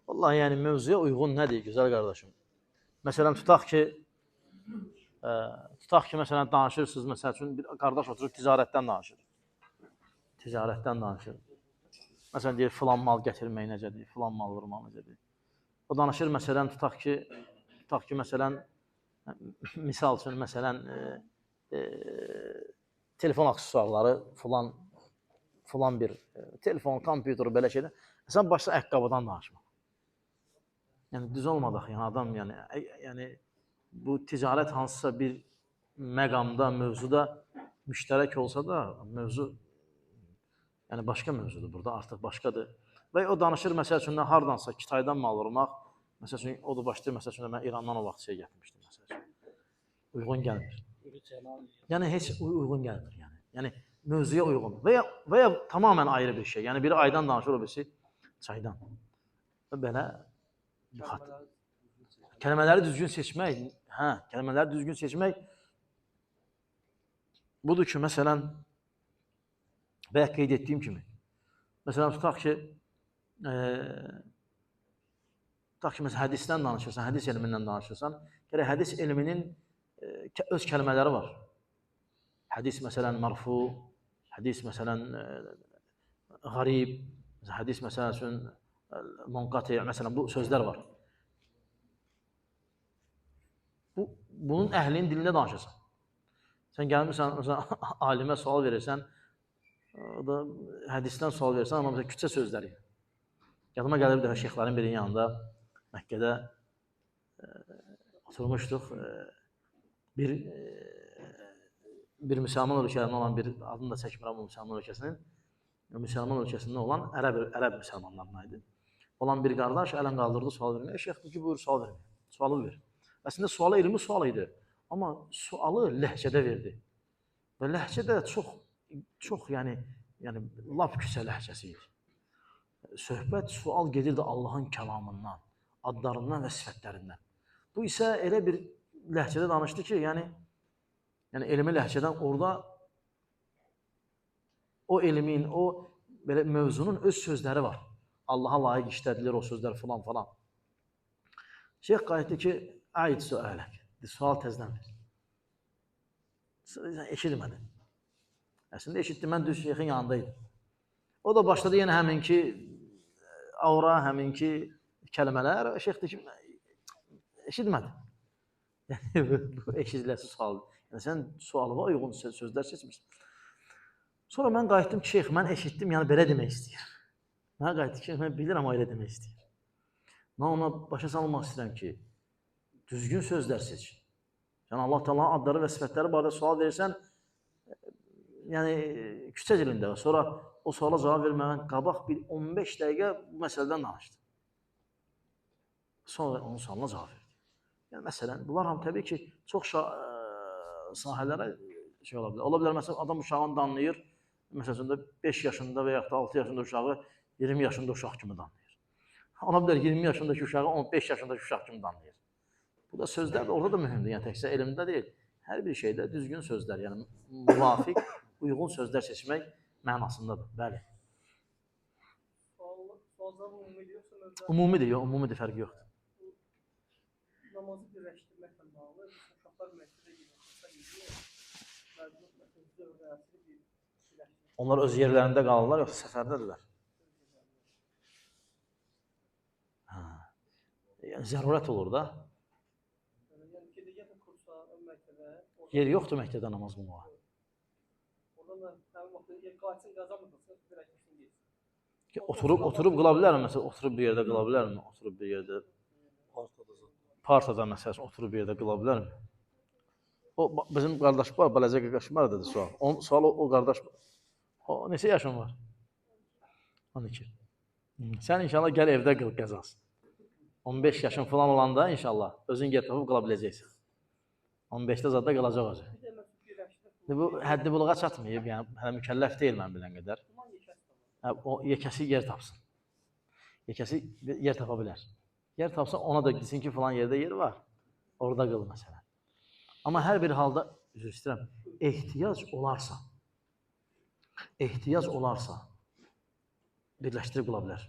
Vallahi yəni mövzuya uyğun nədir, gözəl qardaşım? Məsələn, tutaq ki, məsələn, danışırsınız, məsəl üçün, bir qardaş oturub ticarətdən danışır. Ticarətdən danışır. Məsələn, deyir, filan mal gətirmək necədir, filan mal vurmaq necədir. O danışır, məsələn, tutaq ki, məsələn, misal üçün, məsələn, telefon aksesuarları filan bir telefon, kompüter, belə şeylər. Sən başla ayaqqabıdan danışmaq. Yəni düz olmadıq, yəni adam yəni bu ticarət hansısa bir məqamda, mövzuda müştərək olsa da, mövzu yəni başqa mövzudur burada, artıq başqadır. Və o danışır məsəl üçün hardansa Kitaydan mal vurmaq, məsəl üçün o da başlayır məsəl üçün mən İrandan o vaxt şey gətirmişdim məsəl üçün. Uyğun gəlmir. Yəni heç uyğun gəlmir yəni. Yəni mövzuya uyğun və ya tamamilə ayrı bir şey. Yəni biri aydan danışır, o birisi çaydan. Və belə kəlmələri düzgün seçmək, kəlmələri düzgün seçmək budur ki, məsələn, bayaq qeyd etdiyim kimi, məsələn, tutaq ki, məsələn, hədisdən danışırsan, hədis elmindən danışırsan, gərək hədis elminin öz kəlmələri var. Hədis, məsələn, marfu, hədis, məsələn, qarib, hədis, məsələn üçün, munqati, məsələn, bu sözlər var. Bunun əhlinin dilində danışırsan. Sən gəlmirsən, məsələn, alimə sual verirsən, o da hədisdən sual verirsən, amma məsələn, küçə sözləri. Yadıma gəlir bir dəfə şeyxlərin birinin yanında, Məkkədə oturmuşduq. Bir müsəlman ölkələrindən olan bir, adını da çəkmirəm o müsəlman ölkəsinin, müsəlman ölkəsində olan ərəb müsəlmanlarına idi. Olan bir qardaş ələn qaldırdı, sual verməyə. Şeyx dedi ki, buyur, sual vermə. Sualı ver. Əslində, sualı elmi sual idi. Amma sualı ləhcədə verdi. Və ləhcə də çox, yəni lap küçə ləhcəsi idi. Söhbət, sual gedirdi Allahın kəlamından, adlarından və sifətlərindən. Bu isə elə bir ləhcədə danışdı ki, yəni elmi ləhcədən orada o elmin, o belə mövzunun öz sözləri var. Allaha layiq işlədilir o sözlər falan falan. Şeyx qayıtdı ki, aid sualək. Sual təzdən ver. Eşitmədi. Əslində eşitdi, mən düz şeyxin yanındaydım. O da başladı yenə həminki aura, həminki kəlmələr. Şeyx dedi ki, eşitmədi. Yəni, bu eşidiləsi sualdır. Yəni, sən sualıma uyğun sözlər seçmirsən. Sonra mən qayıtdım ki, şeyx, mən eşitdim, yəni belə demək istəyir. Mənə qayıtdı ki, mən bilirəm o elə demək istəyir. Mən ona başa salmaq istəyirəm ki, düzgün sözlər seç. Yəni, Allah Taala'nın adları və sifətləri barədə sual verirsən, yəni küçə dilində və sonra o suala cavab vermədən qabaq bir 15 dəqiqə bu məsələdən danışdı. Sonra onun sualına cavab verdi. Yəni, məsələn, bunlar ham təbii ki, çox sahələrə şey ola bilər. Ola bilər, məsələn, adam uşağını danlayır, məsələn, 5 yaşında və yaxud da 6 yaşında uşağı 20 yaşında uşaq kimi danlayır. Ola bilər, 20 yaşındakı uşağı 15 yaşındakı uşaq kimi danlayır. Bu da sözlər də orada da mühümdür. Yəni, təkcə elmdə deyil, hər bir şeydə düzgün sözlər, yəni müvafiq, uyğun sözlər seçmək mənasındadır. Bəli. Suallar umumidir yoxsa mövzular? Umumidir, umumidir, fərqi yoxdur. Namazı birləşdirməklə bağlı, uşaqlar məsələ yiyir, onlar öz yerlərində qalırlar, yoxsa səfərdədirlər? Yəni, zərurət olur da. Yer yoxdur məktəbdə namaz qılmağa. Oturub qıla bilərmi? Məsələn, oturub bir yerdə qıla bilərmi? Oturub bir yerdə partada məsələn, oturub bir yerdə qıla bilərmi? O, bizim qardaş var, bələcə qardaşım var dedi sual. Sual o qardaş, o neçə yaşın var? 12. Sən inşallah gəl evdə qıl qəzasın. 15 yaşın falan olanda inşallah özün yer tapıb qıla biləcəksən. 15-də zadda qılacaq özü. Bu həddi buluğa çatmayıb, yəni hələ mükəlləf deyil mən bilən qədər. O yekəsi yer tapsın. Yekəsi yer tapa bilər. Yer tapsa ona da desin ki, falan yerdə yer var. Orada qıl məsələn. Amma hər bir halda, üzr istəyirəm, ehtiyac olarsa birləşdirib qıla bilər.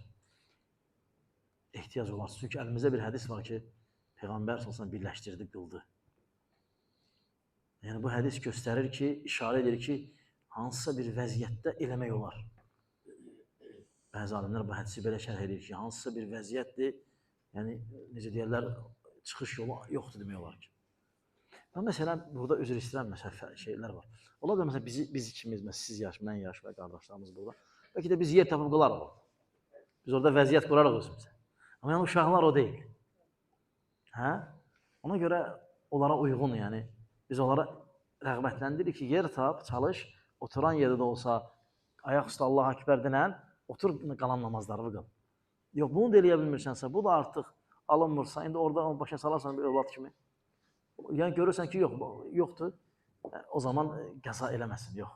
ehtiyac olar. Çünki əlimizdə bir hədis var ki, Peyğəmbər sallallahu birləşdirdi, qıldı. Yəni bu hədis göstərir ki, işarə edir ki, hansısa bir vəziyyətdə eləmək olar. Bəzi alimlər bu hədisi belə şərh edir ki, hansısa bir vəziyyətdir, yəni necə deyirlər, çıxış yolu yoxdur demək olar ki. Və məsələn, burada üzr istəyirəm, məsələn, şeylər var. Ola bilər, məsələn, biz ikimiz, məsələn, siz yaş, mən yaş və qardaşlarımız burada. Bəlkə də biz yer tapıb qılarıq. Biz orada vəziyyət qurarıq özümüzə. Amma yəni uşaqlar o deyil. Hə? Ona görə onlara uyğun, yəni biz onlara rəğbətləndirik ki, yer tap, çalış, oturan yerdə də olsa, ayaq üstə Allah Akbar denən, otur qalan namazlarını qıl. Yox, bunu da eləyə bilmirsənsə, bu da artıq alınmırsa, indi orada başa salarsan bir övlad kimi. Yəni görürsən ki, yoxdur, o zaman qəza eləməsin, yox.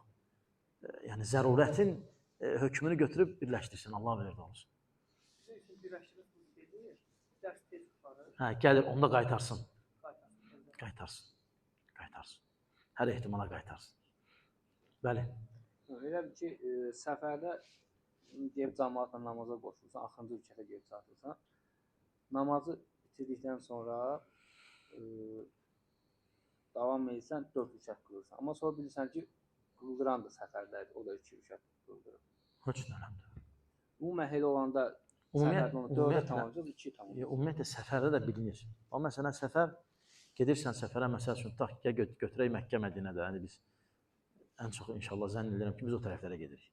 Yəni zərurətin hökmünü götürüb birləşdirsin, Allah bilir də olsun. Bizim üçün birləşdirib bu gedir, dərs tez tutarır. Hə, gəlir, onda qaytarsın. Qaytarsın. Hər ehtimala qaytarsın. Bəli. Elə bir ki, səfərdə deyib cəmaatla namaza qoşulsan, axırıncı rükətə gedib çatırsan, namazı bitirdikdən sonra davam edirsən, 4 rükət qılırsan. Amma sonra bilirsən ki, qıldıran da səfərdədir, o da 2 rükət qıldırır. Heç önəmli. Bu məhəl olanda səfərdə onu 4-ə tamamlayacaq, 2 tamamlayacaq. Ümumiyyətlə, səfərdə də bilinir. Amma məsələn, səfər, gedirsən səfərə, məsəl üçün, götürək Məkkə Mədinədə, yəni biz ən çox inşallah zənn edirəm ki, biz o tərəflərə gedirik.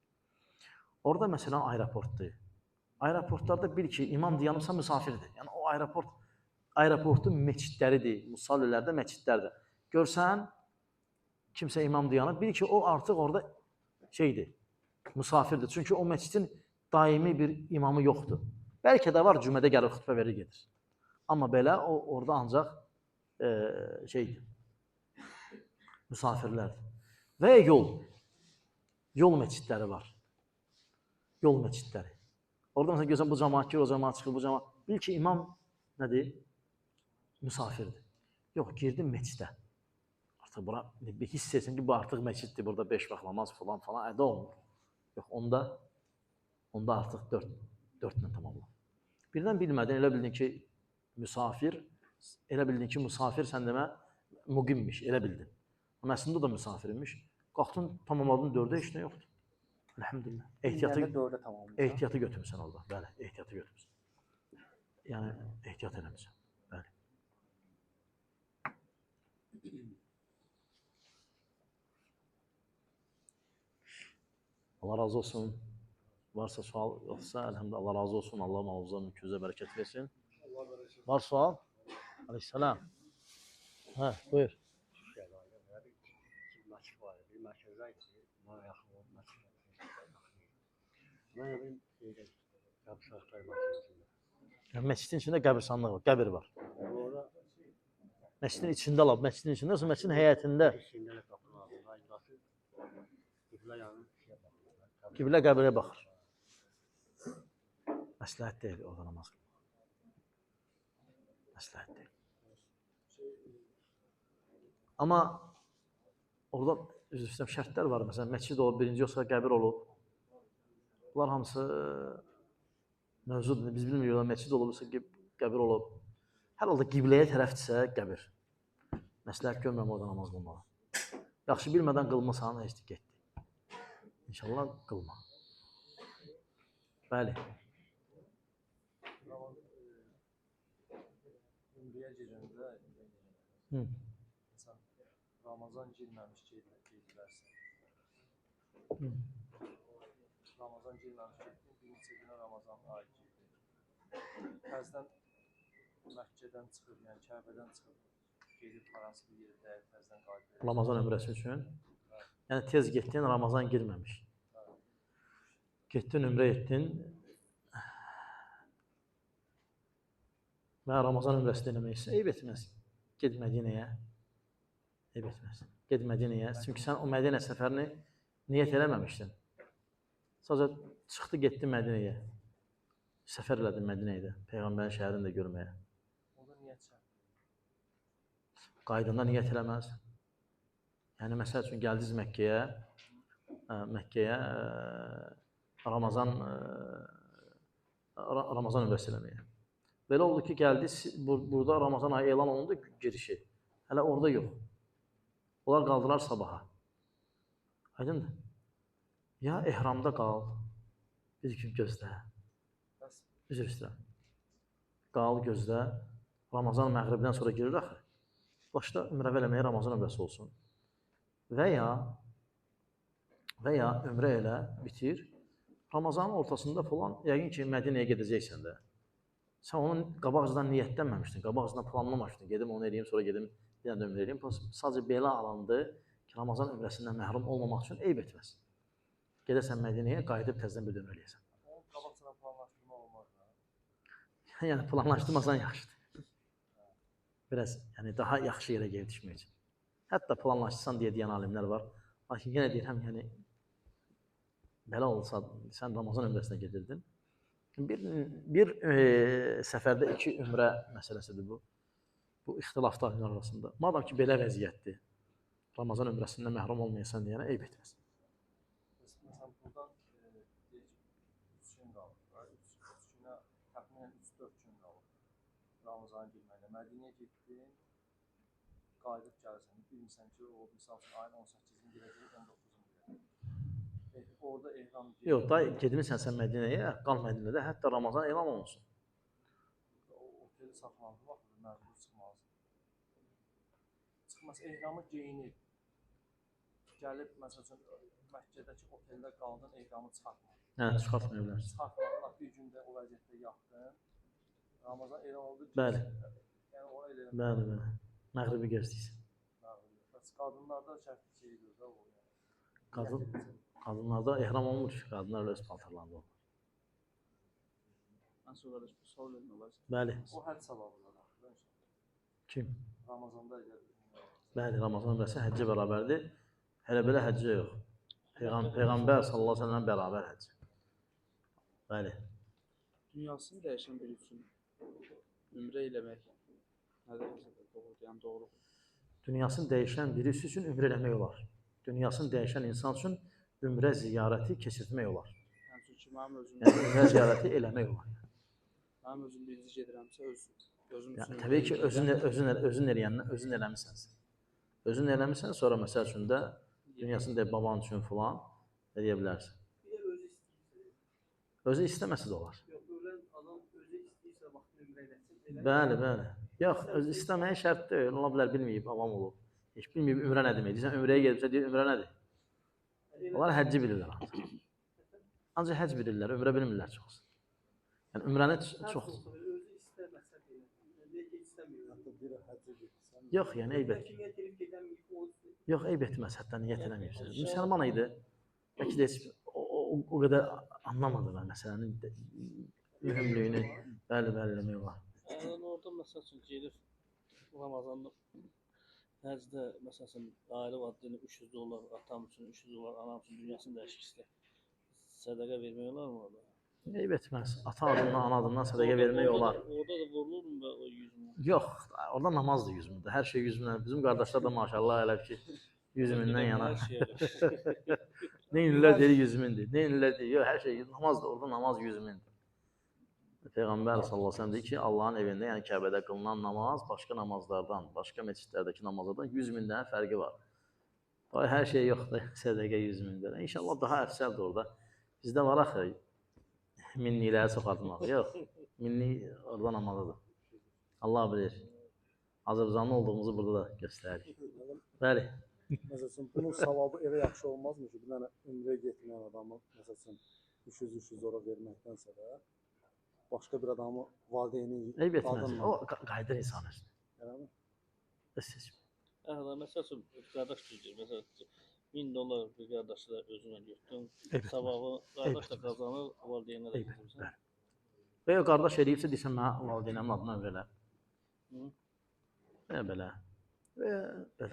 Orada məsələn aeroportdur. Aeroportlarda bil ki, imam dayanıbsa müsafirdir. Yəni o aeroportun meçidləridir, musallilərdə meçidlərdir. Görsən, kimsə imam dayanıb, bil ki, o artıq orada şeydir, müsafirdir. Çünki o meçidin daimi bir imamı yoxdur. Bəlkə də var, cümədə gəlir, xütbə verir, gedir. Amma belə, o orada ancaq şeydir, müsafirlərdir. Və yol meçidləri var. Yol meçidləri. Orada məsələn, görsən, bu cəmaat girir, o cəmaat çıxır, bu cəmaat. Bil ki, imam nədir? Müsafirdir. Yox, girdim meçidə. Artıq bura bir hiss etsin ki, bu artıq meçiddir, burada 5 vaxt namaz falan, ədə olmur. Yox, onda artıq 4 ilə tamamlanır. Birdən bilmədin, elə bildin ki, musafir sən demə muqimmiş, elə bildin. Amma əslində o da müsafirmiş. Qalxdın, tamamladın 4-ə, heç nə yoxdur. Elhamdülillah. Ehtiyatı götürmüsən orada. Bəli, ehtiyatı götürmüsən. Yəni, ehtiyat eləmirsən. Bəli. Allah razı olsun. Varsa sual, yoxsa elhamdülillah Allah razı olsun. Allah mağuza, mülkünüzə bərəkət versin. Var sual? Aleyhisselam. Hə, buyur. Məscidin içində qəbirstanlıq var, qəbir var. Məscidin içində lab, məscidin içində, yoxsa məscidin həyətində? Qiblə qəbirə baxır. Məsləhət deyil, orada namaz qılmaq. Məsləhət deyil. Amma orada üzr istəyirəm, şərtlər var. Məsələn, məscid olub, birinci yoxsa qəbir olub. Bunlar hamısı mövzudur. Biz bilmiyorlar, məscid olubsa qəbir olub. Hər halda qibləyə tərəfdirsə qəbir. Məsləhət görmürəm orada namaz qılmağa. Yaxşı bilmədən qılmasan, heç getdi. İnşallah qılma. Bəli. Ümriyə gedəndə Ramazan girməmiş gedilərsə. Ramazan girməmiş getdim, bir neçə günə Ramazanın ayı girdi. Təzdən Məkkədən çıxıb, yəni Kəbədən çıxıb, gedib parası bir yerdə, təzdən qayıdır. Ramazan ömrəsi üçün. Yəni tez getdin, Ramazan girməmiş. Getdin, ümrə etdin. Və Ramazan ömrəsi demək eyb etməz. Ged Mədinəyə. Eyb etməz. Ged Mədinəyə. Çünki sən o Mədinə səfərini niyyət eləməmişdin. Sadəcə çıxdı, getdi Mədinəyə. Səfər elədin Mədinəyə. Peyğəmbərin şəhərini də görməyə. O da niyyət şəhər. Qaydında niyyət eləməz. Yəni, məsəl üçün, gəldiniz Məkkəyə Ramazan ömrəsi eləməyə. Belə oldu ki, gəldi, burada Ramazan ayı elan olundu girişi. Hələ orada yox. Onlar qaldılar sabaha. Aydındır? Ya ehramda qal, bir gün gözlə. Üzr istəyirəm. Qal, gözlə. Ramazan məğribdən sonra girir axı. Başda ümrə eləməyə Ramazan ömrəsi olsun. Və ya ömrə elə, bitir. Ramazanın ortasında falan, yəqin ki, Mədinəyə gedəcəksən də. Sən onun qabaqcadan niyyətlənməmişdin, qabaqcadan planlamamışdın. Gedim onu eləyim, sonra gedim yenə də ömrə eləyim. Sadəcə belə alındı ki, Ramazan ömrəsindən məhrum olmamaq üçün eyb etməz. Gedəsən Mədinəyə, qayıdıb təzədən bir ömrə eləyəsən. Onun qabaqcadan planlaşdırma olmaz da. Yəni planlaşdırmasan yaxşıdır. Biraz, yəni daha yaxşı yerə gəlib düşmək üçün. Hətta planlaşdırsan deyə deyən alimlər var. Lakin yenə deyirəm, yəni belə olsa, sən Ramazan ömrəsinə gedirdin. Bir səfərdə 2 ömrə məsələsidir bu. Bu ixtilaflı alimlər arasında. Madam ki, belə vəziyyətdir. Ramazan ömrəsindən məhrum olmayasan deyənə eyb etməz. Məsələn, buradan 3 gün qalır. 3 günə təxminən 3-4 gün qalır. Ramazanın girməyinə. Mədinəyə getdin, qayıdıb gəlirsən. Bilmirsən ki, o misal üçün ayın 18-ini girəcək, 19-unu girəcək. Orada ehram girəcək. Yox, da gedmirsən sən Mədinəyə, qal Mədinədə, hətta Ramazan elan olunsun. O oteli saxlandı, baxır, məcbur çıxmazdı. Çıxmaz, ehramı geyinib. Gəlib, məsəl üçün, Məkkədəki oteldə qaldın, ehramı çıxartma. Hə, çıxartmaya bilərsən. Çıxartmadın, bir gündə o vəziyyətdə yaxdın. Ramazan elan oldu. Bəli. Yəni o elə. Bəli. Məğribi gözləyirsən. Bəs qadınlarda şərtli şeydir də o. Qadınlarda ehram olmur ki, qadınlar öz paltarlarında olur. Nasıl qardaş, bu sual edin olarsa. Bəli. O həcc savabıdır. Kim? Ramazanda elə. Bəli, Ramazan ömrəsi həccə bərabərdir. Hələ belə həccə yox. Peyğəmbər sallallahu əleyhi və səlləm bərabər həcc. Bəli. Dünyasını dəyişən biri üçün ümrə eləmək nədir? Doğru, yəni doğru. Dünyasını dəyişən birisi üçün ümrə eləmək olar. Dünyasını dəyişən insan üçün ümrə ziyarəti keçirtmək olar. Yəni çünki mənim özüm Yəni ümrə ziyarəti eləmək olar. mənim özüm birinci gedirəmsə özüm üçün. Yəni təbii ki, özün eləmisənsə. Özün eləmisən, sonra məsəl üçün də dünyasını da baban üçün falan deyə bilərsən. Bir də özü istəyirsə. Özü istəməsə də olar. Yox, ölən adam özü istəyirsə vaxtını ömrə eləsin. Bəli. Yox, özü istəməyə şərt deyil. Ola bilər bilməyib, avam olub. Heç bilməyib ümrə nə demək. Deyirsən ümrəyə gedibsə deyir ümrə nədir? Onlar həcci bilirlər ancaq. Ancaq həcc bilirlər, ümrə bilmirlər çox. Yəni ümrəni çox. Özü istəməsə belə. Necə istəmir. Hətta biri həccə getsən. Yox, yəni eyb etmir. Yox, eyb etməz, hətta niyyət eləməyibsə. Müsəlman idi. Bəlkə də heç o qədər anlamadı mən məsələnin mühümlüyünü. Bəli, eləmək olar. Yəni orada məsəl üçün gedib Ramazanda həcdə məsəl üçün ailə vaddini $300, atam üçün $300, anam üçün dünyasını dəyişik istəyir. Sədəqə vermək olar mı orada? Eyb etməz. Ata adından, ana adından sədəqə vermək olar. Orada da vurulur mu o 100 min? Yox, orada namazdır 100 mindir. Hər şey 100 mindir. Bizim qardaşlar da maşallah elə ki 100 mindən yana. Neynirlər deyir 100 mindir. Neynirlər deyir, yox, hər şey namazdır. Orada namaz 100 mindir. Peyğəmbər sallallahu əleyhi və səlləm deyir ki, Allahın evində, yəni Kəbədə qılınan namaz başqa namazlardan, başqa məscidlərdəki namazlardan 100 mindən fərqi var. Hər şey yoxdur, sədəqə 100 mindir. İnşallah daha əfsəldir orada. Bizdə var axı minlikləri çoxaltmaq. Yox, minlik orada namazıdır. Allah bilir. Azərbaycanlı olduğumuzu burada da göstərir. Bəli. Məsələn, bunun savabı elə yaxşı olmazmı ki, bir dənə ümrəyə getməyən adamı, məsələn, 300 ora verməkdənsə də başqa bir adamı valideyni Eyb etməz. O qayıdır insan üçün. Eləmi? Məsəl üçün qardaş deyir, məsəl üçün $1000 bir qardaşla özünə götürdün. Savabı qardaş da qazanır, valideynə də götürürsən. Və ya qardaş eləyibsə deyirsən mənə valideynəmin adına ömrələ. Və belə.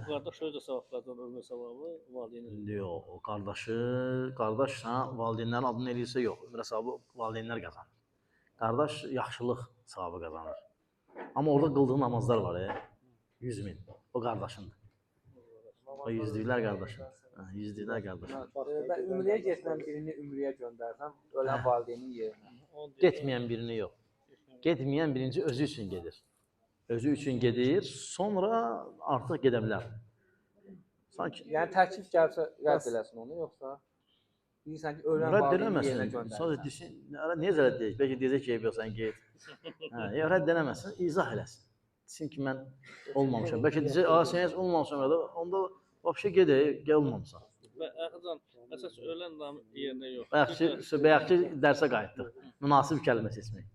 Qardaş özü savab qazanır, ömrə savabı valideynə. Yox, o qardaş sana valideynlərin adını eləyirsə yox, ömrə savabı valideynlər qazanır. Qardaş yaxşılıq savabı qazanır. Amma orada qıldığı namazlar var 100 min. O qardaşındır. O yüzlüklər qardaşın. Yüzlüklər qardaşın. Və ümrəyə getmən birini ümrəyə göndərsən, ölən valideynin yerinə. Getməyən birini yox. Getməyən birinci özü üçün gedir. Özü üçün gedir, sonra artıq gedə bilər. Sanki Yəni təklif gəlsə rədd eləsin onu, yoxsa deyirsən ki, ölən rədd valideynin yerinə eləməsin. Sadəcə göndərirsən. desin, necə rədd edəcək? Bəlkə deyəcək ki, yoxsan get. Ya rədd eləməsin, izah eləsin. Desin ki, mən olmamışam. Bəlkə deyəcək, sən heç olmamışam da, onda vəbşə gedək, gəl olmamısan. Və Əxizan, əsas ölən adam yerinə yox. Bayaqki dərsə qayıtdıq. Münasib kəlmə seçmək.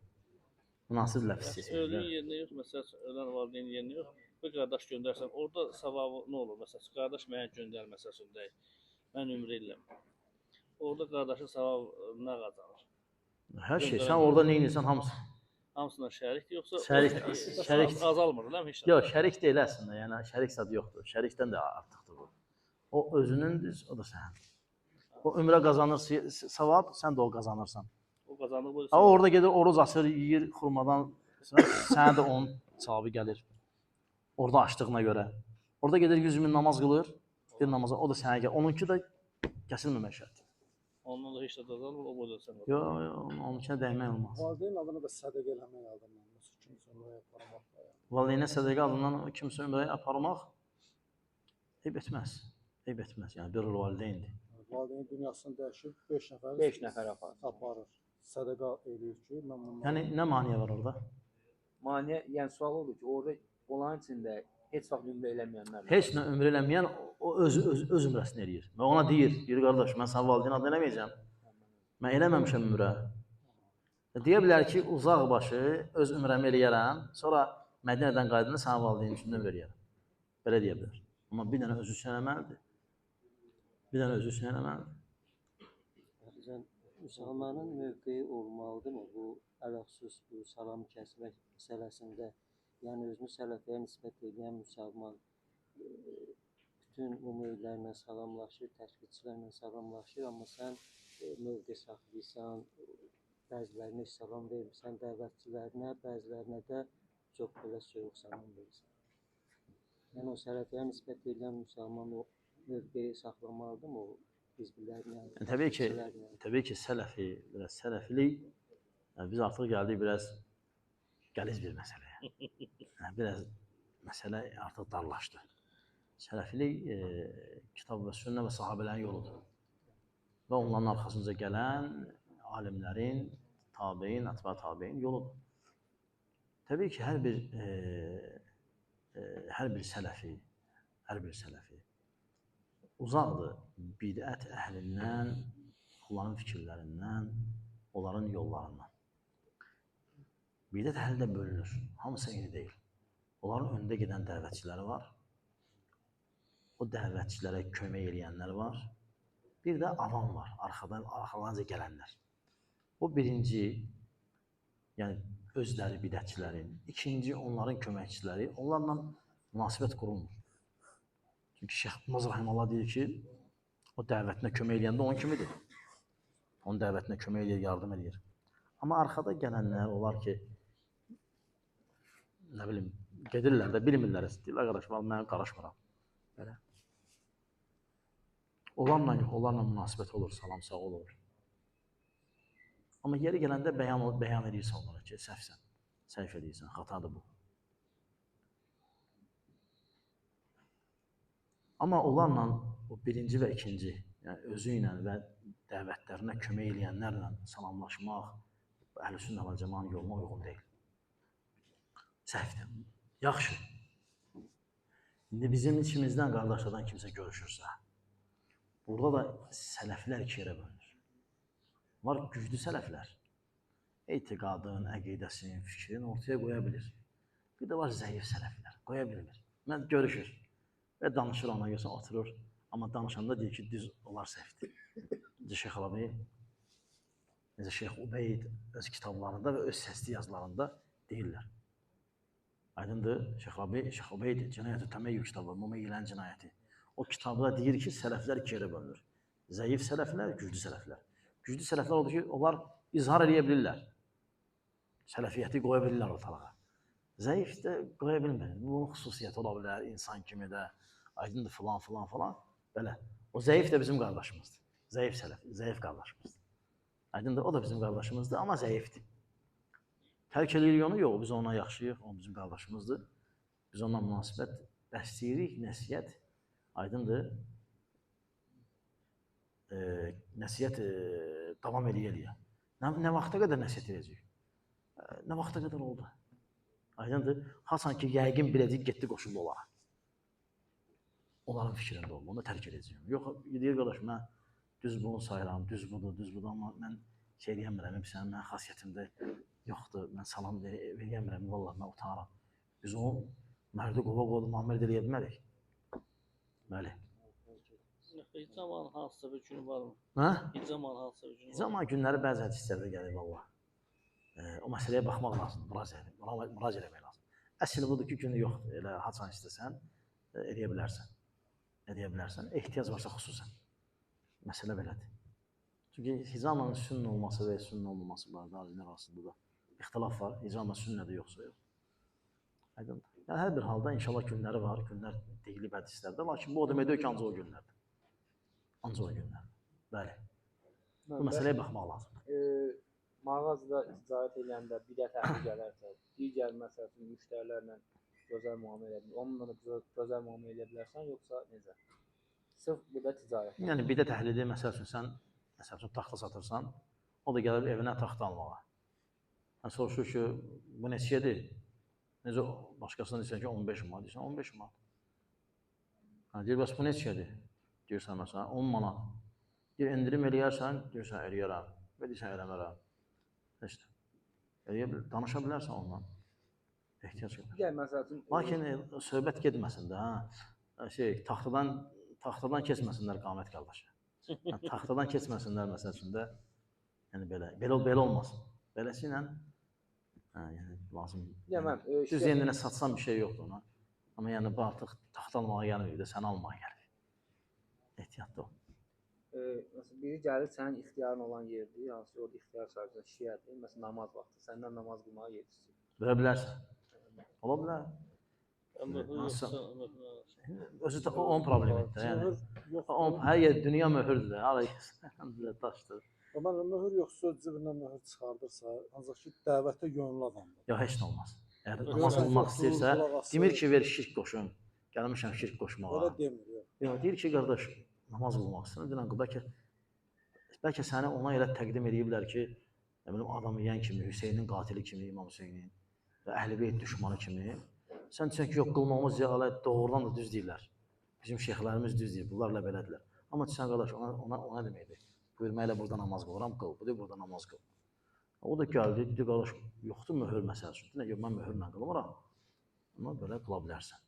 Münasib ləfz seçmək. Ölünün yerinə yox, məsələn, ölən valideynin yerinə yox. Bir qardaş göndərsən, orada savabı nə olur? Məsələn, qardaş mənə göndərməsə sözdə, mən ümrə eləməm. Orada qardaşın savabı nə qazanır? Hər şey, sən orada nə edirsən hamısı. Hamısına şərikdir, yoxsa Şərik. azalmır, değil mi? Heç Yox, şərik deyil əslində. Yəni şərik zad yoxdur. Şərikdən də artıqdır bu. O özünündür, o da sənin. O ümrə qazanır savab, sən də o qazanırsan. o qazanır bu. Amma orada gedir, oruc açır, yeyir xurmadan, sənə də onun savabı gəlir. Orada açdığına görə. Orada gedir 100 min namaz qılır, bir namaza, o da sənə gəlir. Onunki də kəsilməmək şərti. Ondan da heç də azalmır, o boyda sən. Yox, onunkinə dəymək olmaz. Valideyn adına da sədəqə eləmək adından məsəl üçün sonra aparmaq da. Valideynə sədəqə adından kimsə ümrəyə aparmaq eyb etməz. Eyb etməz. Yəni bir valideyndir. Valideyn dünyasını dəyişib 5 nəfər 5 nəfər aparır. Sədəqə eləyir ki, mən bundan. Yəni nə maniyə var orada? Maniyə, yəni sual odur ki, orada olan içində heç vaxt ümrə eləməyənlər. Heç nə ümrə eləməyən o öz ümrəsini eləyir. Və ona deyir qardaş, mən sənin valideyn adını eləməyəcəm. Mən eləməmişəm ümrə. Deyə bilər ki, uzaq başı öz ümrəmi eləyərəm, sonra Mədinədən qayıdanda sənin valideyn üçün ümrə eləyərəm. Belə deyə bilər. Amma bir dənə özü üçün eləməlidir. Bir dənə özü üçün eləməlidir. Müsəlmanın mövqeyi olmalıdırmı bu ələxüsus bu salam kəsmək məsələsində? Yəni özünü sələfiyə nisbət edən müsəlman bütün ümumilərlə salamlaşır, təşkilçilərlə salamlaşır, amma sən mövqe saxlayırsan, bəzilərinə salam verirsən, dəvətçilərinə, bəzilərinə də çox belə soyuq salam verirsən. Yəni o sələfiyə nisbət edən müsəlman o mövqeyi saxlamalıdırmı o? Təbii ki, sələfi, biraz sələfilik, yəni biz artıq gəldik biraz qəliz bir məsələyə. Yəni biraz məsələ artıq darlaşdı. Sələfilik kitab və sünnə və sahabələrin yoludur. Və onların arxasınca gələn alimlərin, tabein, ətbə tabein yoludur. Təbii ki, hər bir sələfi uzaqdır bidət əhlindən, onların fikirlərindən, onların yollarından. Bidət əhli də bölünür, hamısı eyni deyil. Onların önündə gedən dəvətçiləri var, o dəvətçilərə kömək eləyənlər var, bir də avam var, arxalarınca gələnlər. O birinci, yəni özləri bidətçilərin, ikinci onların köməkçiləri, onlarla münasibət qurulmur. Çünki Şeyx Maz Rahimallah deyir ki, o dəvətinə kömək eləyəndə onun kimidir. Onun dəvətinə kömək eləyir, yardım edir. Amma arxada gələnlər olar ki, nə bilim, gedirlər də, bilmirlər, deyirlər, qardaş, mən qarışmıram. Belə. Onlarla münasibət olur, salam, sağ olur. Amma yeri gələndə bəyan edirsən onlara ki, səhvsən, səhv edirsən, xatadır bu. Amma onlarla o birinci və ikinci, yəni özü ilə və dəvətlərinə kömək eləyənlərlə salamlaşmaq Əhl-i-Sünnə və Cəmaətin yoluna uyğun deyil. Səhvdir. Yaxşı. İndi bizim içimizdən qardaşlardan kimsə görüşürsə, burada da sələflər iki yerə bölünür. Var güclü sələflər. Etiqadın, əqidəsinin, fikrini ortaya qoya bilir. Bir də var zəif sələflər. Qoya bilmir. Mən görüşür. Və danışır ona görsən, oturur. Amma danışanda deyir ki, düz onlar səhvdir. Necə Şeyx Alabi, necə Şeyx Ubeyd öz kitablarında və öz səsli yazılarında deyirlər. Aydındır, Şeyx Ubeyd Cinayət-ü Təməyyü kitabı, Mumeyyilən cinayəti. O kitabda deyir ki, sələflər iki yerə bölünür. Zəif sələflər, güclü sələflər. Güclü sələflər odur ki, onlar izhar edə bilirlər. Sələfiyyəti qoya bilirlər ortalığa. Zəif də qoya bilmir. Bunun xüsusiyyəti ola bilər, insan kimi də. Aydındır, falan. Belə. O zəif də bizim qardaşımızdır. Zəif sələf, zəif qardaşımızdır. Aydındır, o da bizim qardaşımızdır, amma zəifdir. Tərk eləyirik onu? Yox, biz ona yaxşıyıq, o bizim qardaşımızdır. Biz onunla münasibət bəsləyirik, nəsihət aydındır. Nəsihət davam eləyə. Nə vaxta qədər nəsihət edəcəyik? Nə vaxta qədər oldu? Aydındır. Hasan ki, yəqin biləcək, getdi qoşuldu onlara. Onların fikrində oldu, onu da tərk edəcəyim. Yox, deyir qardaş, mən düz bunu sayıram, düz budur, amma mən şey deyəmirəm, mənim xasiyyətimdə yoxdur, mən salam verəmirəm, vallahi mən utanıram. Biz o mərdi qova qoydu, məmər eləyə bilmərik. Bəli. İcamanın hansısa bir günü varmı? Hə? İcamanın hansısa bir günü varmı? İcaman günləri bəzi hədislərdə gəlir, vallahi. O məsələyə baxmaq lazımdır, müraciət etmək lazım. Əsl budur ki, günü yoxdur, elə haçan istəsən, eləyə bilərsən. Edə bilərsən, ehtiyac varsa xüsusən. Məsələ belədir. Çünki hicamanın sünnə olması və sünnə olmaması var, alimlər arasında da ixtilaf var. Hicama sünnədir yoxsa yox. Aydındır. Yəni, hər bir halda inşallah günləri var, günlər deyilib hədislərdə, lakin bu o demək deyil ki, ancaq o günlərdir. Ancaq o günlərdir. Bəli. Bu məsələyə baxmaq lazımdır. Mağazada ticarət edəndə bidət əhli gələrsə, digər məsəl üçün müştərilərlə gözəl müamilə edə, onunla da gözəl müamilə edə bilərsən, yoxsa necə? Sırf bu da ticarət. Yəni, bidət əhlidir, məsəl üçün sən taxta satırsan, o da gəlir evinə taxta almağa. Yəni, soruşur ki, bu neçədir? Necə başqasına deyirsən ki, 15 manat, deyirsən 15 manat. Yəni, deyir, bəs bu neçədir? Deyirsən, məsələn, 10 manat. Deyir, indirim eləyərsən, deyirsən, eləyərəm. Və deyirsən, eləmərəm. İşte, danışa bilərsən ondan. Ehtiyac yoxdur. Lakin söhbət getməsin də, taxtadan keçməsinlər qamət qardaşı. Yəni, taxtadan keçməsinlər məsəl üçün də, yəni belə olmasın. Beləsi ilə lazım. Düz yendinə satsan bir şey yoxdur ona. Amma yəni bu artıq taxta almağa gəlmir də, səni almağa gəlir. Ehtiyatlı ol. Məsələn, biri gəlir sənin ixtiyarın olan yerdir, hansı orada ixtiyar sahibində şiədir, məsələn, namaz vaxtı, səndən namaz qılmağa yetişsin. Verə bilərsən. Ola bilər. Özü də onun problemidir də, yəni. Hər yer dünya möhürdür də, arayı daşdır. Möhür yoxsa öz cibindən möhür çıxardırsa, ancaq ki, dəvətə yönlü adamdır. Yox, heç nə olmaz. Əgər namaz qılmaq istəyirsə, demir ki, ver şirk qoşun. Gəlmişəm şirk qoşmağa. Öyle demir, yox. Yox, deyir ki, qardaş, namaz qılmaq istəyirəm. Bəlkə səni ona elə təqdim ediblər ki, adam yeyən kimi, Hüseynin qatili kimi, İmam Hüseynin və Əhl-i düşmanı kimi. Sən deyirsən ki, yox, qılmamız doğrudan da düz deyirlər. Bizim şeyxlərimiz düz deyir, bunlarla belədirlər. Amma deyirsən, qardaş, ona deməkdir. Buyurmayla burada namaz qılıram, qıl. Bu deyir, burada namaz qıl. O da gəldi, dedi, qardaş, yoxdur möhür məsələsi. Yox, mən möhürlə qılmıram. Amma belə qıla bilərsən.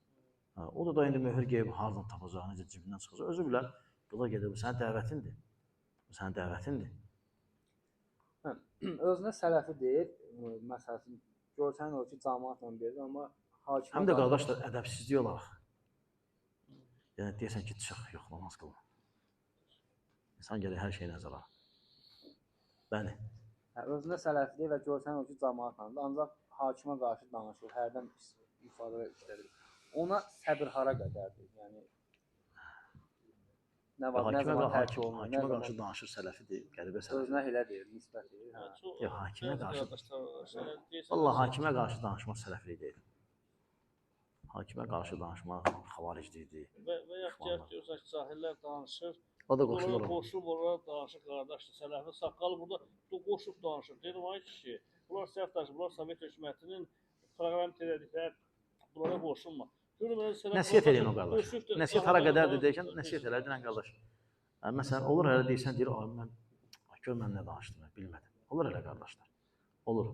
O da indi möhür qeyb hardan tapacaq, necə cibindən çıxacaq. Özü bilər, qıla gedir, bu sənin dəvətindir. Bu sənin dəvətindir. Özünə sələfi deyir, məsələn, görsən o ki, cəmaatla verir, amma hakimə... Həm də qardaşlar, ədəbsizlik olaraq. Yəni, deyəsən ki, çıx, yox, namaz qılma. İnsan gəlir hər şey nəzərə. Bəli. Özünə sələfi deyir və görsən o ki, cəmaatlandır, ancaq hakimə qarşı danışır, hərdən ifadə işlədir. Ona səbir hara qədərdir? Yəni, Hakimə qarşı danışır sələfidir, qəribə sələfidir. Özünə elə deyir, nisbət deyir. Yox, hakimə qarşı... Allah, hakimə qarşı danışmaq sələflik deyil. Hakimə qarşı danışmaq xavariclikdir. Və yaxud görürsən ki, cahillər danışır. O da qoşulur. Qoşulub orada danışır, qardaşdır, sələfi saqqalı burada qoşub danışır. Deyirəm, ay kişi, bunlar səhv danışır, bunlar Sovet hökumətinin proqram elədikləri, bunlara qoşulma. Nəsiyyət edin o qardaş. Nəsiyyət hara qədərdir deyəkən, nəsiyyət elə deyən qardaş. Məsələn, olur elə deyirsən, deyir, gör mən nə danışdım, bilmədim. Olur elə qardaşlar. Olur.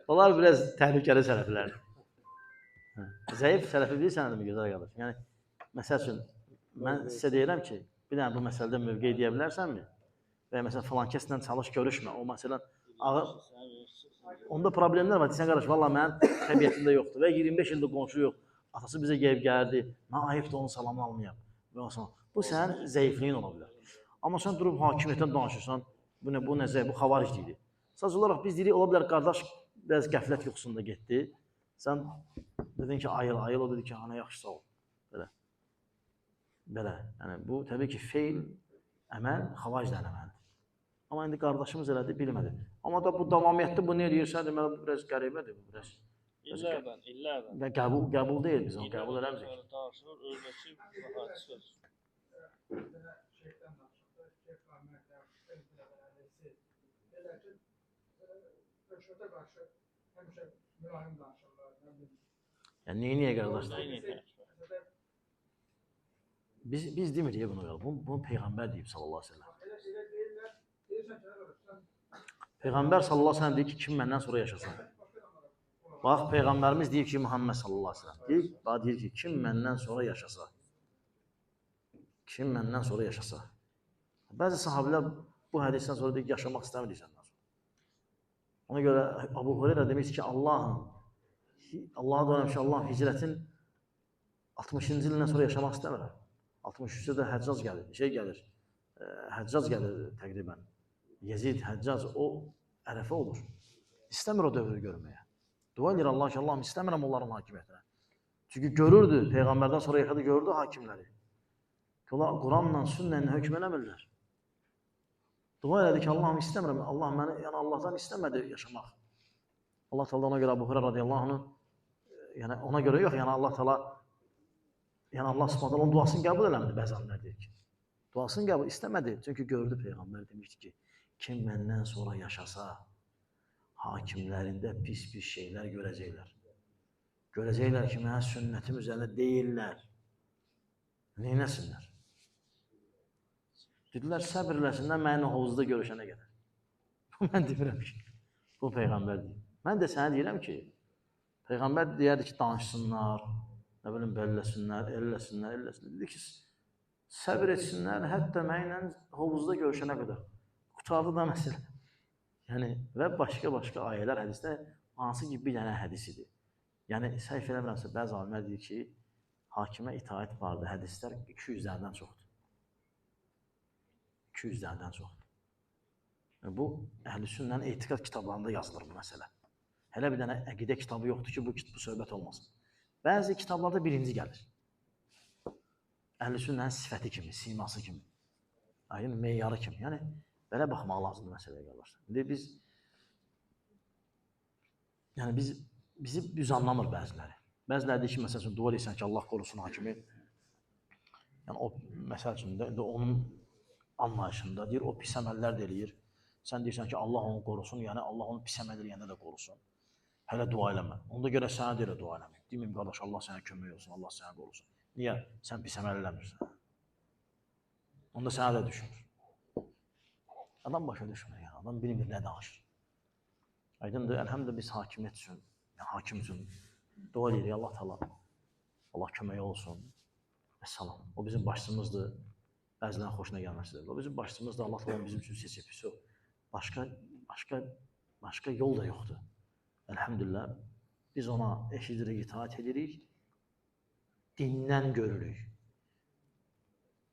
Onlar biraz təhlükəli sələflərdir. Zəif sələfi bilirsən, gözəl qardaş. Yəni, məsəl üçün, mən sizə deyirəm ki, bir dənə bu məsələdə mövqe deyə bilərsənmi? Və məsələn, filan kəslə çalış, görüşmə. O məsələn, onda problemlər var. Deyirsən, qardaş, valla mənim təbiyyətimdə yoxdur. Və 25 ildir qonşu yox. Atası bizə gəlib gəldi. Mən ayıbdır onun salamını almayam. Bu sənin zəifliyin ola bilər. Amma sən durub hakimiyyətdən danışırsan, bu nə zəif, bu xavariclikdir. Sadəcə olaraq biz deyirik, ola bilər qardaş biraz qəflət yuxusunda getdi. Sən dedin ki, ayıl, o dedi ki, ana yaxşı sağ ol. Belə. Yəni, bu təbii ki, feil, əməl xavaricdən əməldir. Amma indi qardaşımız elədi, bilmədi. Amma da bu davamiyyətdə bu nə eləyirsə, deməli bu biraz qəribədir bu biraz. İllərdən. Və qəbul deyil biz onu qəbul eləmirik. Danışılır, özbəki hadis söz. Şeyhdən danışanda, Şeyh Rahmətlər, elə ki, rüşvətə qarşı həmişə mülayim danışırlar. Yəni niyə qardaşlar? Biz demirik bunu qardaş. Bunu peyğəmbər deyib sallallahu əleyhi və səlləm. Elə deyirlər, deyirsən ki, sən Peyğəmbər sallallahu əleyhi və səlləm deyir ki, kim məndən sonra yaşasın. Bax peyğəmbərimiz deyir ki, Muhammed sallallahu əleyhi və səlləm deyir ki, kim məndən sonra yaşasa. Kim məndən sonra yaşasa. Bəzi sahabelər bu hədisdən sonra deyir ki, yaşamaq istəmirik səndən sonra. Ona görə Əbu Hüreyrə demiş ki, Allah'a dönəm ki, Allah hicrətin 60-cı ildən sonra yaşamaq istəmirəm. 63-də də Həccac gəlir, Həccac gəlir təqribən. Yezid, Həccac, o ərəfə olur. İstəmir o dövrü görməyə. Dua edir Allah ki, Allahım istəmirəm onların hakimiyyətinə. Çünki görürdü, Peyğəmbərdən sonra yaşadı, gördü hakimləri. Quranla, sünnənlə hökm eləmirlər. Dua elədi ki, Allahım istəmirəm, Allah məni, yəni Allahdan istəmədi yaşamaq. Allah Teala ona görə Əbu Hüreyrə radiyallahu anh, yəni ona görə yox, yəni Allah Teala, yəni Allah Subhanahu onun duasını qəbul eləmədi, bəzi alimlər deyir ki. Duasını qəbul istəmədi, çünki gördü Peyğəmbər demişdi ki, kim məndən sonra yaşasa, hakimlərində pis şeylər görəcəklər. Görəcəklər ki, mənə sünnətim üzərində deyirlər. Neynəsinlər? Dedilər, səbr eləsinlər, mənimlə hovuzda görüşənə qədər. Mən demirəm ki, bu Peyğəmbər deyir. Mən də sənə deyirəm ki, Peyğəmbər deyərdi ki, danışsınlar, nə bilim, belləsinlər, eləsinlər. Dedi ki, səbr etsinlər, hətta mənimlə hovuzda görüşənə qədər. Qutardı da məsələ. Yəni, və başqa ayələr, hədisdə hansı ki, bir dənə hədis idi. Yəni, səhv eləmirəmsə, bəzi alimlər deyir ki, hakimə itaət vardı, hədislər 200-lərdən çoxdur. 200-lərdən çoxdur. Bu, Əhl-i Sünnənin etiqad kitablarında yazılır bu məsələ. Hələ bir dənə əqidə kitabı yoxdur ki, bu söhbət olmasın. Bəzi kitablarda birinci gəlir. Əhl-i Sünnənin sifəti kimi, siması kimi, meyarı kimi. Yəni, belə baxmaq lazımdır məsələyə qardaşlar. İndi bizi düz anlamır bəziləri. Bəziləri deyir ki, məsəl üçün, dua deyirsən ki, Allah qorusun hakimi. Yəni, o, məsəl üçün, onun anlayışında deyir, o pis əməllər də eləyir. Sən deyirsən ki, Allah onu qorusun, yəni Allah onu pis əməl eləyəndə də qorusun. Hələ dua eləmə. Onda görə sənə də elə dua eləmək. Deməyim, qardaş, Allah sənə kömək olsun, Allah sənə qorusun. Niyə? Sən pis əməl eləmirsən. Onda sənə də düşünür. Adam başa düşmür, yəni. Adam bilmir, nə danışır. Aydındır, əlhəmdə biz hakimiyyət üçün, yəni hakim üçün dua edirik, Allah Teala. Allah kömək olsun. Əssalam. O bizim başçımızdır. Bəzilərin xoşuna gəlməsidir. O bizim başçımızdır, Allah Teala bizim üçün seçib. Başqa yol da yoxdur. Əlhəmdülillah, biz ona eşidirik, itaat edirik. Dindən görürük.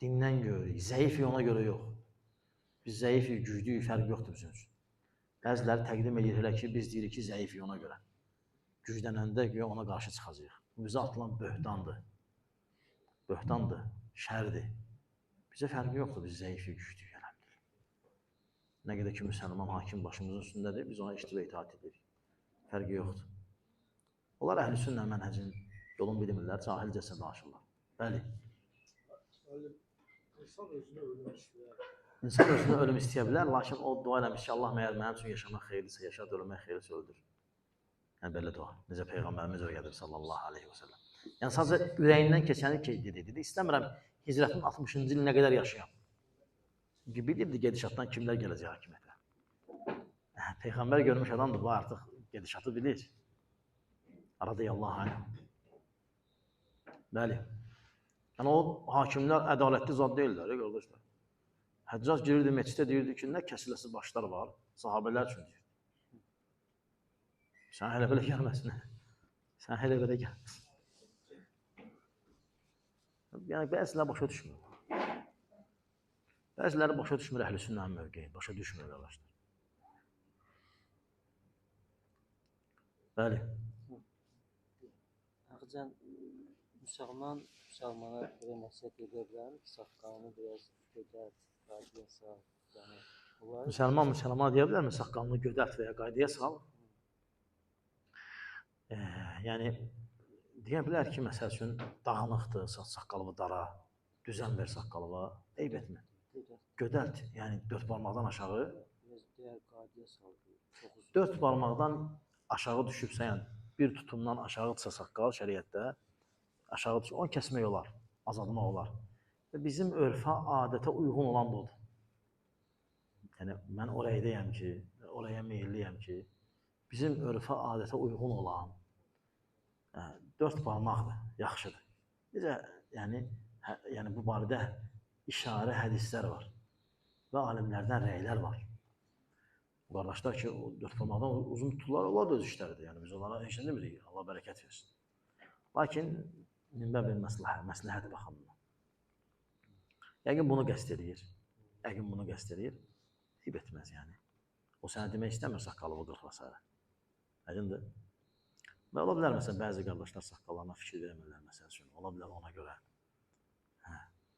Dindən görürük. Zəifik ona görə yox. Biz zəifik, güclüyük, fərq yoxdur bizim üçün. Bəziləri təqdim edir elə ki, biz deyirik ki, zəifik ona görə. Güclənəndə ona qarşı çıxacaq. Bu bizə atılan böhtandır. Böhtandır, şərdir. Bizə fərqi yoxdur, biz zəifik, güclüyük, əlhəmdülillah. Nə qədər ki, müsəlman hakim başımızın üstündədir, biz ona eşitib və itaat edirik. Fərqi yoxdur. Onlar əhl-i sünnə mənhəcin yolun bilmirlər, cahilcəsə danışırlar. Bəli. İnsan özünə ölüm istəyə bilər, lakin o dua eləmiş ki, Allah məyər mənim üçün yaşamaq xeyirlisə, yaşad, ölmək xeyirlisə öldür. Yəni, belə dua. Necə Peyğəmbərimiz öyrədir, sallallahu aleyhi və səlləm. Yəni, sadəcə ürəyindən keçəni dedi. İstəmirəm, hicrətin 60-cı ili nə qədər yaşayam. Çünki bilirdi gedişatdan kimlər gələcək hakimiyyətə. Peyğəmbər görmüş adamdır, bu artıq gedişatı bilir. Radiyallahu anh. Bəli. Yəni, o hakimlər ədalətli zad deyirlər, qardaşlar. Həccac girirdi, meçidə deyirdi ki, nə kəsiləsi başlar var, sahabələr üçün deyirdi. Sən hələ belə gəlməsin. Sən hələ belə gəlməsin. Yəni, bəziləri başa düşmür. Bəziləri başa düşmür əhl-i sünnənin mövqeyi, başa düşmür qardaşlar. Bəli. Ağcan, müsəlmana belə nəsiyyət edə bilərmi ki, saqqalını biraz gözəl, qadiyasa, yəni Bunlar Müsəlman deyə bilərmi? Saqqalını gödəlt və ya qaydaya sal. Yəni deyə bilər ki, məsəl üçün dağınıqdır, saqqalı dara, düzən ver saqqalı, eyb etmə. Gödəlt, yəni 4 barmaqdan aşağı, biraz diğer qaydaya saldı. Çok uzun. 4 barmaqdan aşağı düşübsə, yəni bir tutumdan aşağıdırsa saqqal şəriətdə, aşağı düşür, onu kəsmək olar, azaltmaq olar. Və bizim örfə, adətə uyğun olan budur. Yəni mən orayadayam ki, oraya meyilliyəm ki, bizim örfə, adətə uyğun olan 4 barmaqdır, yaxşıdır. Bizə yəni bu barədə işarə hədislər var və alimlərdən rəylər var. Bu qardaşlar ki, o 4 barmaqdan uzun tuturlar, onlar da öz işləridir. Yəni biz onlara heç nə demirik, Allah bərəkət versin. Lakin minbə bir məsləhət baxımından. Yəqin bunu qəsd edir. Yəqin bunu qəsd edir. Eyb etməz yəni. O sənə demək istəmir saqqalını qırxlasa. Aydındır? Və ola bilər məsələn bəzi qardaşlar saqqallarına fikir vermirlər məsəl üçün. Ola bilər ona görə.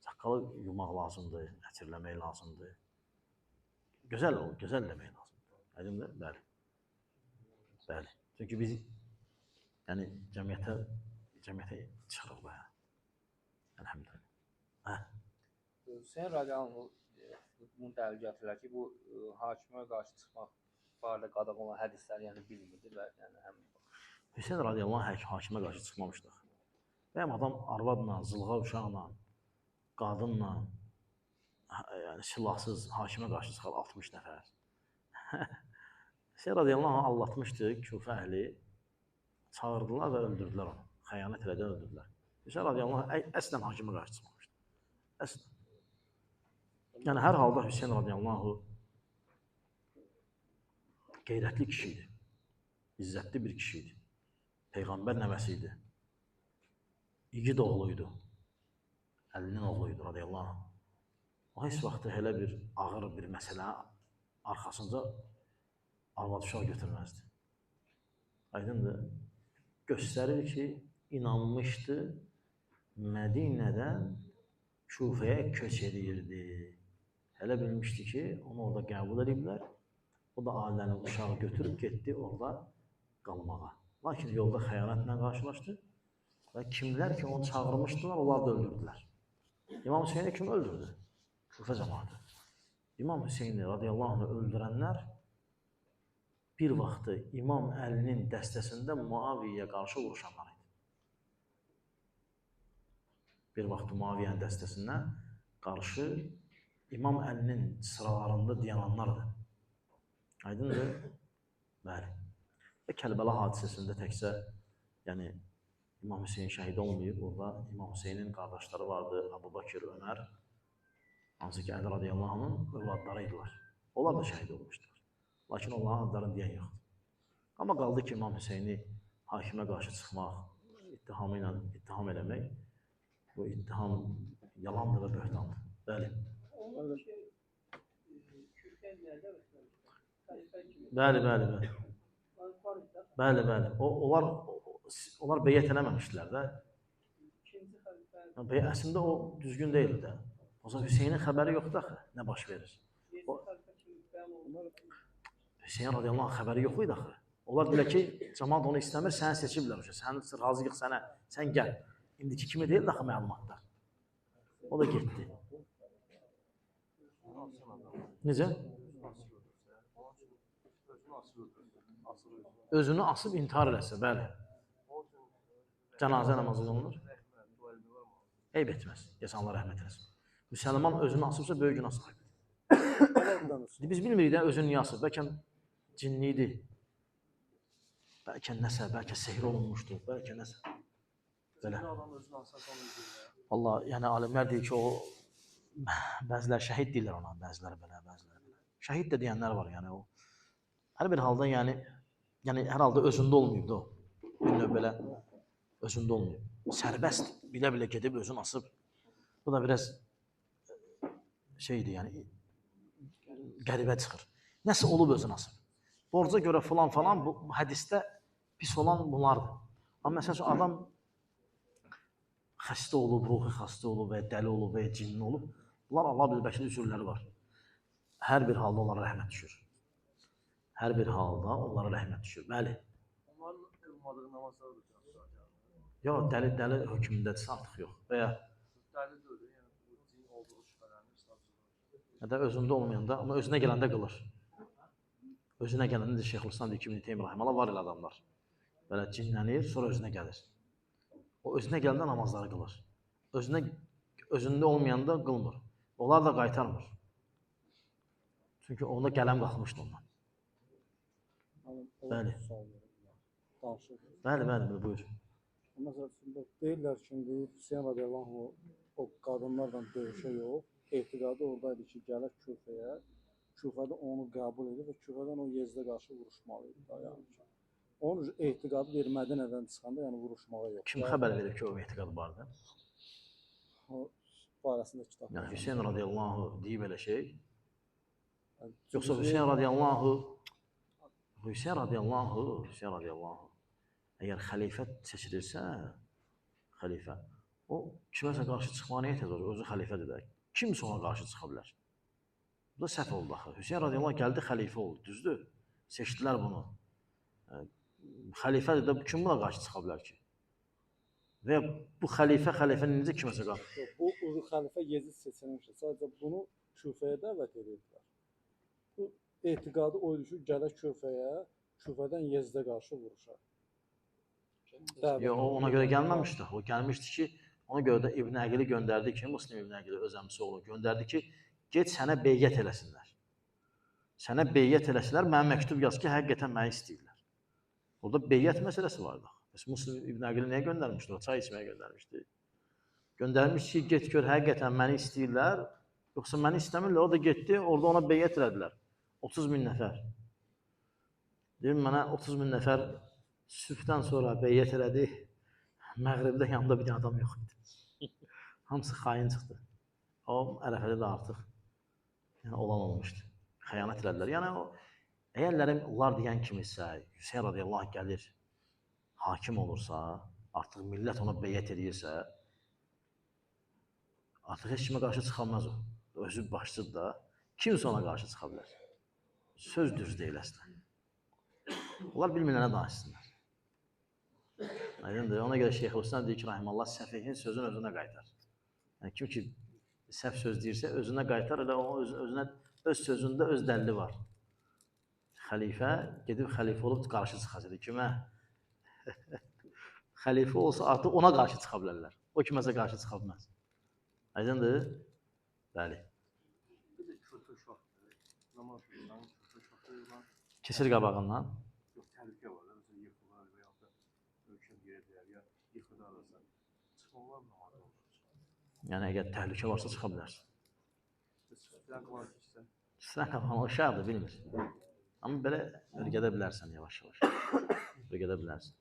Saqqalı yumaq lazımdır, ətirləmək lazımdır. Gözəl ol, gözəl demək lazımdır. Aydındır? Bəli. Bəli. Çünki biz yəni cəmiyyətə çıxırıq da. Əlhəmdülillah. Hüseyn Radiyallahu bunu dəli gətirirlər ki, bu hakimə qarşı çıxmaq barədə qadağan olan hədislər yəni bilmirdi və yəni həmin Hüseyn radiyallahu anh hakimə qarşı çıxmamışdıq. Bəyəm adam arvadla, zılğa uşaqla, qadınla, yəni silahsız hakimə qarşı çıxar 60 nəfər. Hüseyn radiyallahu anh allatmışdı Küfə əhli, çağırdılar və öldürdülər onu. Xəyanət elədən öldürdülər. Hüseyn radiyallahu anh əslən hakimə qarşı çıxmamışdı. Əslən. Yəni hər halda Hüseyn radiyallahu qeyrətli kişi idi. İzzətli bir kişi idi. Peyğəmbər nəvəsi idi. İgid oğluydu. Əlinin oğluydu radiyallahu anh. O heç vaxtı elə bir ağır bir məsələ arxasınca arvad uşaq götürməzdi. Aydındır. Göstərir ki, inanmışdı, Mədinədən Küfəyə köç edirdi. Elə bilmişdi ki, onu orada qəbul ediblər. O da ailənin uşağı götürüb getdi orada qalmağa. Lakin yolda xəyanətlə qarşılaşdı və kimlər ki onu çağırmışdılar, onlar da öldürdülər. İmam Hüseyni kim öldürdü? Küfə cəmaatı. İmam Hüseyni radiyallahu anh öldürənlər bir vaxtı İmam Əlinin dəstəsində Muaviyyəyə qarşı vuruşanlar idi. Bir vaxtı Muaviyyənin dəstəsindən qarşı İmam Əlinin sıralarında dayananlardır. Aydındır? Bəli. Və Kərbəla hadisəsində təkcə yəni İmam Hüseyin şəhid olmayıb. Orada İmam Hüseynin qardaşları vardı, Əbu Bakır, Ömər. Hansı ki, Əli radiyallahu anh'ın övladları idilər. Onlar da şəhid olmuşlar. Lakin onların adlarını deyən yoxdur. Amma qaldı ki, İmam Hüseyni hakimə qarşı çıxmaq, ittiham eləmək, bu ittiham yalandır və böhtandır. Bəli. Onun ki, Küfəyə nədə Bəli. Bəli. Onlar beyyət eləməmişdilər də. Əslində o düzgün deyildi də. O zaman Hüseynin xəbəri yoxdur axı, nə baş verir. Hüseyin radiyallahu anh xəbəri yox idi axı. Onlar bilə ki, cəmaat onu istəmir, səni seçiblər. Sən razıyıq sənə, sən gəl. İndiki kimi deyil axı məlumatlar. O da getdi. Necə? Özünü asıb intihar eləsə, bəli. Cənazə namazı qılınır. Eyb etməz, desə Allah rəhmət eləsin. Müsəlman özünü asıbsa böyük günah sahibidir. Biz bilmirik də özünü niyə asıb. Bəlkə cinli idi. Bəlkə nəsə, bəlkə sehir olunmuşdu, bəlkə nəsə. Belə. Allah, yəni alimlər deyir ki, o bəzilər şəhid deyirlər ona, bəzilər belə. Şəhid də deyənlər var, yəni o. Hər bir halda, yəni hər halda özündə olmayıb da o. Bir növ belə özündə olmayıb. Sərbəst, bilə-bilə gedib özünü asıb. Bu da biraz şeydir, yəni qəribə çıxır. Nəsə olub özünü asıb. Borca görə falan, bu hədisdə pis olan bunlardır. Amma məsələn, adam xəstə olub, ruhi xəstə olub və dəli olub və cinli olub. Bunlar Allah bilir, bəlkə də üzürləri var. Hər bir halda onlara rəhmət düşür. Hər bir halda onlara rəhmət düşür. Bəli. Onların qılmadığı namazlar da cavab. Yox, dəli hökmündədirsə artıq yox. Və ya Dəli deyil, yəni bu din olduğu şübhələnir, savcılıq. ya da özündə olmayanda, amma özünə gələndə qılır. Özünə gələndə də Şeyxülislam deyir ki, İbn Teymiyyə rahimehullah var elə adamlar. Belə cinlənir, sonra özünə gəlir. O özünə gələndə namazları qılır. Özündə olmayanda qılmır. Onlar da qaytarmır. Çünki onda qələm qalxmışdı ondan. Bəli. Bəli, buyur. Məsələn, deyirlər ki, Hüseyn radiyallahu anh o qadınlarla döyüşə yox, etiqadı oradaydı ki, gələr Küfəyə, Küfədə onu qəbul edir və Küfədən o Yezdə qarşı vuruşmalıydı. Yəni. Onun etiqadı bir Mədinədən çıxanda, yəni vuruşmağa yox. Kim xəbər verir ki, o etiqadı vardı? O barəsində kitab. Yəni Hüseyn radiyallahu anh deyib elə şey. Yoxsa Hüseyn radiyallahu anh əgər xəlifə seçilirsə, xəlifə, o kiməsə qarşı çıxmağa niyə tez olur? Özü xəlifədir də. Kimsə ona qarşı çıxa bilər. Bu da səhv oldu axı. Hüseyn radiyallahu anh gəldi, xəlifə oldu, düzdür? Seçdilər bunu. Xəlifədir də, kim buna qarşı çıxa bilər ki? Və bu xəlifə necə kiməsə qarşı? Bu xəlifə Yezid seçilmişdir. Sadəcə bunu Küfəyə dəvət edirdilər. Bu etiqadı oydu ki, gələr Küfəyə, Küfədən Yezdə qarşı vuruşar. Yox, ona görə gəlməmişdi. O gəlmişdi ki, ona görə də İbn Əqili göndərdi ki, Müslim İbn Əqili öz əmisi oğlu göndərdi ki, get sənə beyyət eləsinlər. Sənə beyyət eləsinlər, mənə məktub yaz ki, həqiqətən məni istəyirlər. Orada beyyət məsələsi vardı. Müslim İbn Əqili niyə göndərmişdi? O çay içməyə göndərmişdi. Göndərmiş ki, get gör, həqiqətən məni istəyirlər, yoxsa məni istəmirlər. O da getdi, orada ona beyyət elədilər. 30 min nəfər. Deyim, mənə 30 min nəfər sübhdən sonra beyyət elədi. Məğribdə yanında bir adam yox idi. Hamısı xain çıxdı. O Ərəfədə də artıq olan olmuşdu. Xəyanət elədilər. Yəni, əgərlərim onlar deyən kimisə, Hüseyn radiyallahu anh gəlir, hakim olursa, artıq millət ona beyyət edirsə, artıq heç kimə qarşı çıxamaz o. Özü başçıdır da. Kimsə ona qarşı çıxa bilər. Söz düz deyil əslən. Onlar bilmirlər nə danışsınlar. Aydındır. Ona görə Şeyxülislam deyir ki, rahimallah, səfihin sözünü özünə qaytar. Yəni, kim ki səhv söz deyirsə, özünə qaytar, elə o öz sözündə öz dəlili var. Xəlifə gedib xəlifə olub qarşı çıxacaq. Kimə? Xəlifə olsa artıq ona qarşı çıxa bilərlər. O kiməsə qarşı çıxa bilməz. Aydındır? Bəli. Bir də kötü şahdır. Namaz qılınan, kötü şahdır. Keçir qabağından. Yox, təhlükə var. Mesela yıxılar və yaxud da ölkəm yerə dəyər, ya yıxıda alırsan. Çıxmalar namazı olur. Yəni, əgər təhlükə varsa çıxa bilərsən. Sıfırdan qılar keçsən. Sıfırdan qabağından o şəhərdir, bilmir. Amma belə örgədə bilərsən yavaş-yavaş. Örgədə bilərsən.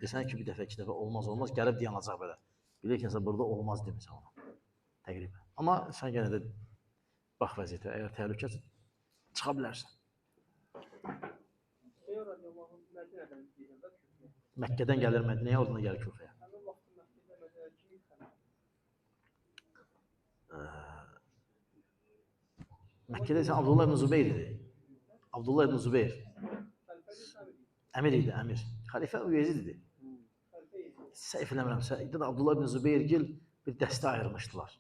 Desən ki, bir dəfə, iki dəfə olmaz, gəlib dayanacaq belə. Bilir ki, burada olmaz demirsən ona. Təqribən. Amma sən yenə də bax vəziyyətə, əgər təhlükə çıxa bilərsən. Hüseyn radiyallahu anh Mədinədən deyirəm də Küfəyə. Məkkədən gəlir Mədinəyə, oradan gəlir Küfəyə. Həmin vaxt Məkkədə məsələn kimi xəlifə? Məkkədə isə Abdullah ibn Zübeyir idi. Abdullah ibn Zübeyir. Xəlifə deyirəm. Əmir idi, əmir. Xəlifə Yezid idi. Xəlifə Yezid. Səhv eləmirəmsə, idi da Abdullah ibn Zübeyir gil bir dəstə ayırmışdılar.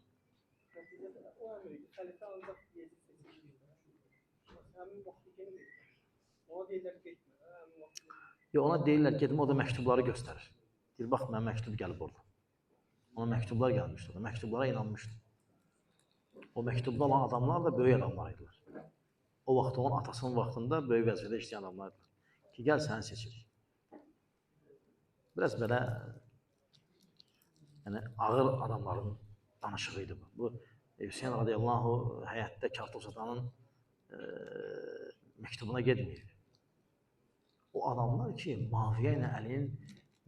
Nəticədə o əmr idi. Xəlifə ancaq Yezid seçildi. Həmin vaxtı kimi ona deyirlər getmə. Həmin vaxtı. Yox, ona deyirlər getmə, o da məktubları göstərir. Deyir, bax, mən məktub gəlib orada. Ona məktublar gəlmişdi orada, məktublara inanmışdı. O məktubda olan adamlar da böyük adamlar idilər. O vaxt onun atasının vaxtında böyük vəzifədə işləyən adamlar idilər. Ki, gəl səni seçirik. Biraz belə yəni, ağır adamların danışığı idi bu. Bu, Hüseyin radiyallahu həyətdə kartof satanın məktubuna getməyir. O adamlar ki, Muaviyə ilə Əlinin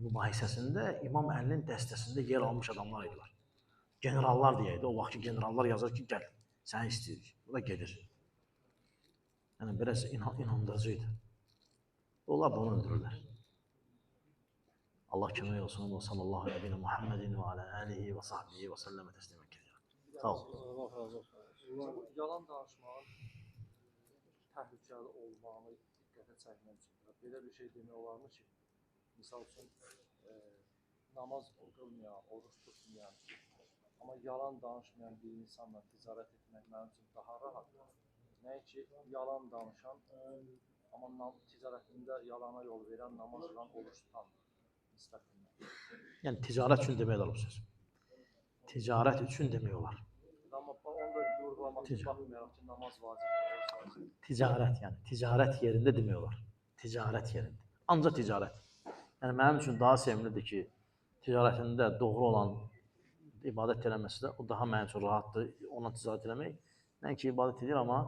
mübahisəsində İmam Əlinin dəstəsində yer almış adamlar idilər. Generallar deyəydi, o vaxt ki, generallar yazır ki, gəl, səni istəyirik. Bu da gedir. Yəni, biraz inandırıcı idi. Onlar da onu öldürürlər. Allah kömək olsun. Və sallallahu aleyhi Muhammedin və alə alihi və sahbihi və səlləmə təslimə kəthirə. Sağ ol. Yalan danışmaq təhlükəli olmağını diqqətə çəkmək üçün. Belə bir şey demək olarmı ki, misal üçün namaz qılmayan, oruç tutmayan, amma yalan danışmayan bir insanla ticarət etmək mənim üçün daha rahatdır. Nəinki yalan danışan, amma ticarətində yalana yol verən, namaz qılan, oruç tutan nisbətində. Yəni ticarət üçün demək olar bu söz. Ticarət üçün demək olar. Amma onu da vurğulamaq üçün baxmayaraq ki, namaz vacibdir, oruç vacibdir. Ticarət yəni, ticarət yerində demək olar. Ticarət yerində. Ancaq ticarət. Yəni mənim üçün daha sevimlidir ki, ticarətində doğru olan ibadət eləməsi də o daha mənim üçün rahatdır. Onunla ticarət eləmək. Nəinki ibadət edir, amma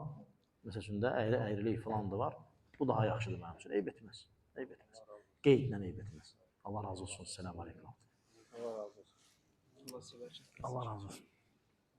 məsəl üçün də əyrilik falan da var. Bu daha yaxşıdır mənim üçün. Eyb etməz. Eyb etməz. Qeydlə eyb etməz. Allah razı olsun. Selamun aleyküm. Allah razı olsun. Allah sevərsin. Allah razı olsun.